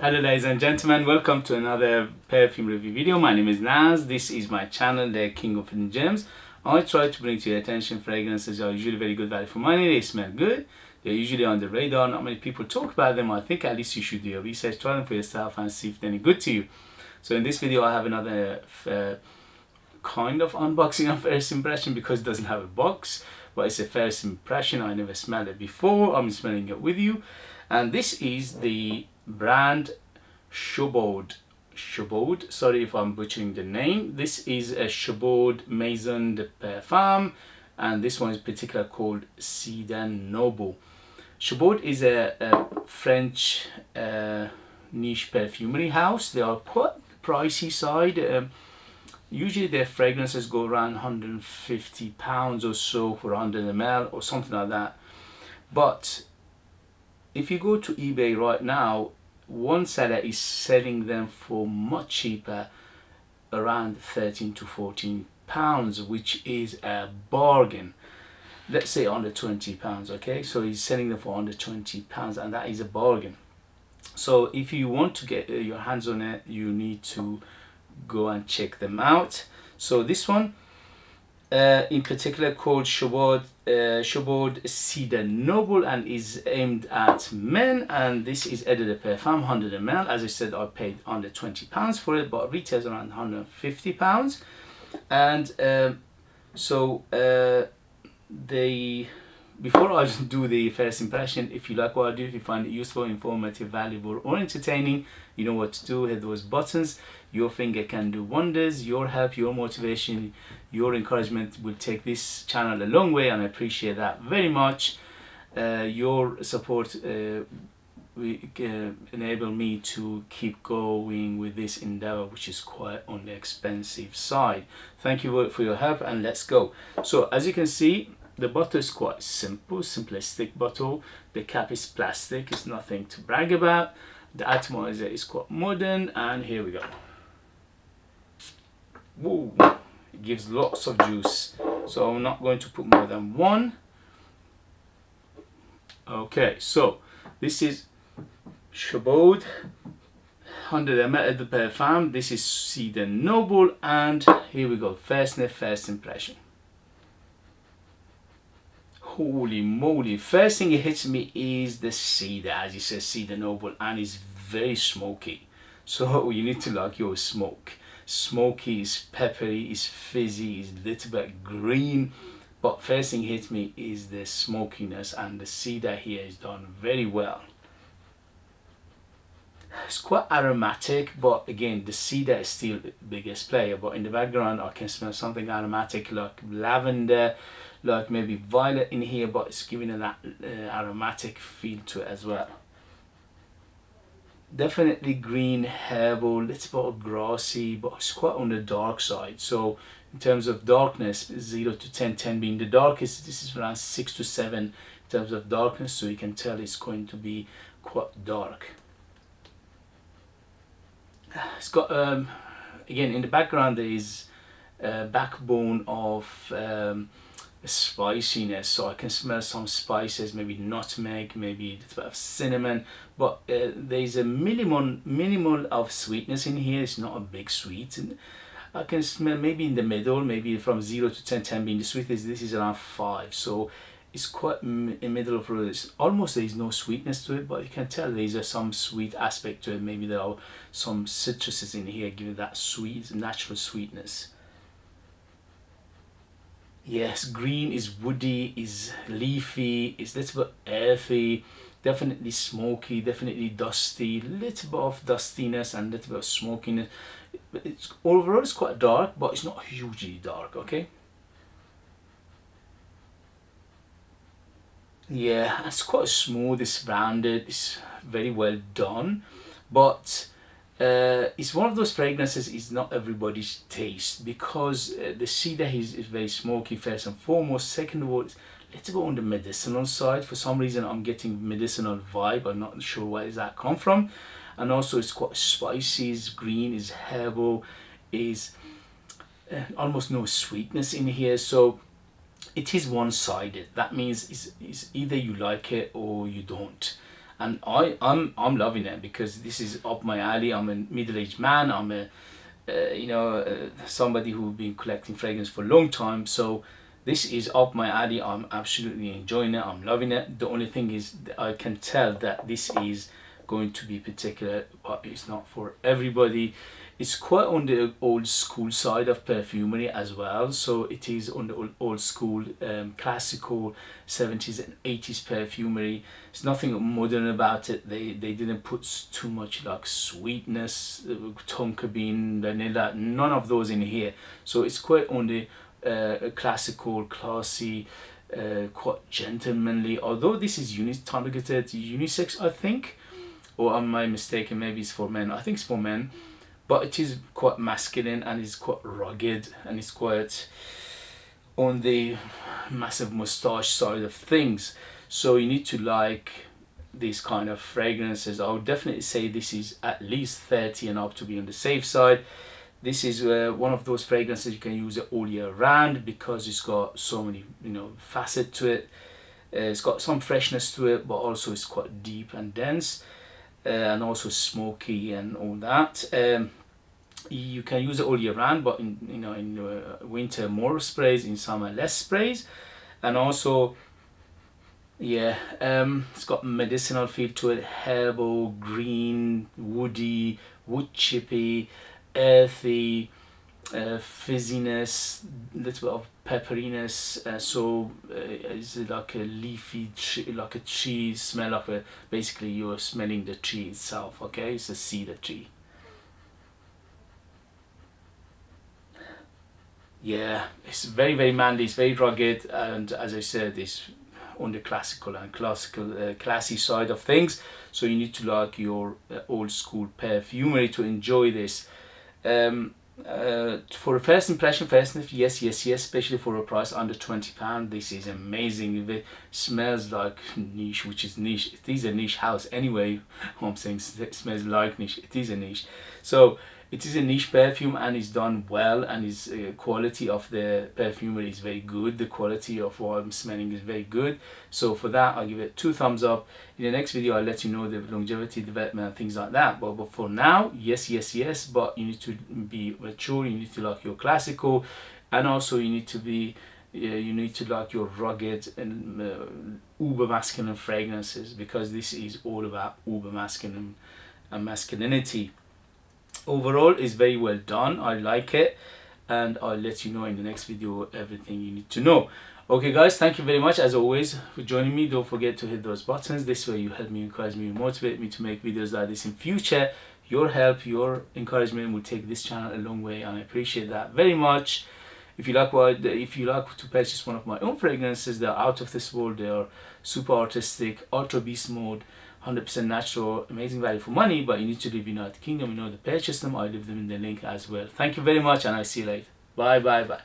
Hello ladies and gentlemen, welcome to another perfume review video. My name is Naz. This is my channel, the King of Hidden Gems. I try to bring to your attention fragrances that are usually very good value for money. They smell good. They're usually on the radar. Not many people talk about them. I think at least you should do your research, try them for yourself and see if they're any good to you. So in this video I have another kind of unboxing of first impression because it doesn't have a box, but it's a first impression. I never smelled it before. I'm smelling it with you, and this is the brand Chabaud. Sorry if I'm butchering the name. This is a Chabaud Maison de Parfum, and this one is particularly called Cedre Noble. Chabaud is a French niche perfumery house. They are quite pricey side. Usually their fragrances go around £150 or so for 100 ml or something like that. But if you go to eBay right now, one seller is selling them for much cheaper, around 13 to 14 pounds, which is a bargain. Let's say under 20 pounds, okay? So he's selling them for under 20 pounds, and that is a bargain. So if you want to get your hands on it, you need to go and check them out. So this one in particular called Chabaud Cedre Noble, and is aimed at men, and this is Eau de Parfum 100 ml. As I said, I paid under 20 pounds for it, but retails around 150 pounds. And before I do the first impression, if you like what I do, if you find it useful, informative, valuable or entertaining, you know what to do. Hit those buttons. Your finger can do wonders. Your help, your motivation, your encouragement will take this channel a long way, and I appreciate that very much. Your support will enable me to keep going with this endeavor, which is quite on the expensive side. Thank you for your help, and let's go. So as you can see, the bottle is quite simple, simplistic bottle. The cap is plastic, it's nothing to brag about. The atomizer is quite modern, and here we go. Whoa, it gives lots of juice, so I'm not going to put more than one. Okay, so this is Chabaud 100 ml de Parfum. This is Cedre Noble, and here we go. First sniff, first impression. Holy moly, first thing it hits me is the cedar, as you said, Cedre Noble, and it's very smoky. So you need to like your smoke. Smoky, is peppery, is fizzy, is a little bit green, but first thing hits me is the smokiness, and the cedar here is done very well. It's quite aromatic, but again the cedar is still the biggest player, but in the background I can smell something aromatic like lavender, like maybe violet in here, but it's giving it that aromatic feel to it as well. Definitely green, herbal, little bit grassy, but it's quite on the dark side. So in terms of darkness, 0 to 10, 10 being the darkest, this is around 6 to 7 in terms of darkness, so you can tell it's going to be quite dark. It's got again in the background there is a backbone of spiciness, so I can smell some spices, maybe nutmeg, maybe a little bit of cinnamon, but there's a minimal of sweetness in here. It's not a big sweet, and I can smell maybe in the middle, maybe from 0 to 10, 10 being the sweetest. This is around 5, so it's quite in the middle of it. Almost there is no sweetness to it, but you can tell there's some sweet aspect to it. Maybe there are some citruses in here giving that sweet, natural sweetness. Yes, green is woody, is leafy, is a little bit earthy, definitely smoky, definitely dusty, little bit of dustiness and little bit of smokiness. It's overall it's quite dark, but it's not hugely dark, okay? Yeah, it's quite smooth, it's rounded, it's very well done, but it's one of those fragrances is not everybody's taste, because the cedar is very smoky first and foremost. Second of all, it's a little bit on the medicinal side. For some reason I'm getting medicinal vibe. I'm not sure where does that come from. And also it's quite spicy, it's green, it's herbal, is almost no sweetness in here, so it is one-sided. That means it's either you like it or you don't. and I'm loving it because this is up my alley. I'm a middle-aged man. I'm a somebody who's been collecting fragrance for a long time, so this is up my alley. I'm absolutely enjoying it. I'm loving it. The only thing is I can tell that this is going to be particular, but it's not for everybody. It's quite on the old school side of perfumery as well, so it is on the old school classical 70s and 80s perfumery. It's nothing modern about it. They didn't put too much like sweetness, tonka bean, vanilla, none of those in here. So it's quite on the classical, classy, quite gentlemanly. Although this is targeted unisex, I think, or am I mistaken? Maybe it's for men. I think it's for men, but it is quite masculine and it's quite rugged and it's quite on the massive mustache side of things. So you need to like these kind of fragrances. I would definitely say this is at least 30 and up to be on the safe side. This is one of those fragrances you can use it all year round because it's got so many facets to it. It's got some freshness to it, but also it's quite deep and dense, and also smoky and all that. You can use it all year round, but in winter more sprays, in summer less sprays. And also, yeah, it's got medicinal feel to it, herbal, green, woody, wood chippy, earthy, fizziness, little bit of pepperiness. It's like a leafy tree, like a tree smell, like basically you're smelling the tree itself. Okay, it's a cedar tree. Yeah, it's very, very manly, it's very rugged, and as I said, it's on the classical and classy side of things. So you need to like your old school perfumery to enjoy this. For a first impression, first sniff, yes, especially for a price under £20, this is amazing. It smells like niche, which is niche. It is a niche house anyway. I'm saying it smells like niche. It is a niche. So it is a niche perfume and it's done well, and its quality of the perfumery is very good. The quality of what I'm smelling is very good. So for that, I'll give it 2 thumbs up. In the next video, I'll let you know the longevity, development, and things like that. But for now, yes. But you need to be mature. You need to like your classical, and also you need to be you need to like your rugged and uber masculine fragrances, because this is all about uber masculine and masculinity. Overall, is very well done. I like it, and I'll let you know in the next video everything you need to know. Okay guys, thank you very much as always for joining me. Don't forget to hit those buttons. This way you help me, encourage me, motivate me to make videos like this in future. Your help, your encouragement will take this channel a long way, and I appreciate that very much. If you like to purchase one of my own fragrances, they're out of this world. They are super artistic, ultra beast mode, 100% natural, amazing value for money, but you need to live in the United Kingdom in order to purchase them. I leave them in the link as well. Thank you very much, and I see you later. Bye.